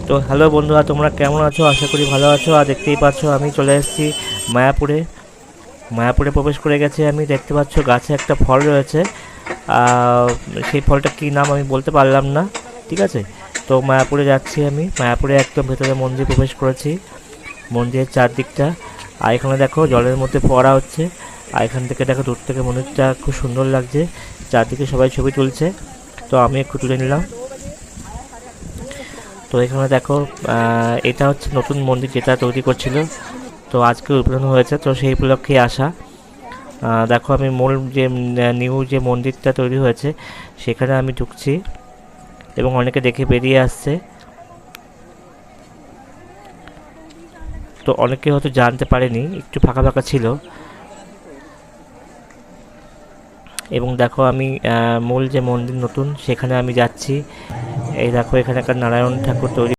তো হ্যালো বন্ধুরা, তোমরা কেমন আছো? আশা করি ভালো আছো। আর দেখতেই পাচ্ছ আমি চলে এসেছি মায়াপুরে। মায়াপুরে প্রবেশ করে গেছি আমি। দেখতে পাচ্ছ গাছে একটা ফল রয়েছে। আহ, সেই ফলটা কী নাম আমি বলতে পারলাম না, ঠিক আছে। তো মায়াপুরে যাচ্ছি আমি। মায়াপুরে একদম ভেতরে মন্দির প্রবেশ করেছি, মন্দিরের চারদিকটা। আর এখানে দেখো জলের মধ্যে ফোয়ারা হচ্ছে। আর এখান থেকে দেখো দূর থেকে মন্দিরটা খুব সুন্দর লাগছে। চারদিকে সবাই ছবি তুলছে, তো আমি একটু তুলে নিলাম। তো এখানে দেখো এটা হচ্ছে নতুন মন্দির যেটা তৈরি করছিল, তো আজকে উদ্বোধন হয়েছে, তো সেই উপলক্ষেই আসা। দেখো আমি মূল যে নিউ যে মন্দিরটা তৈরি হয়েছে সেখানে আমি ঢুকছি এবং অনেকে দেখে বেরিয়ে আসছে। তো অনেকে হয়তো জানতে পারেনি, একটু ফাঁকা ফাঁকা ছিল। এবং দেখো আমি মূল যে মন্দির নতুন সেখানে আমি যাচ্ছি। এই দেখো এখানে একটা নারায়ণ ঠাকুর তৈরি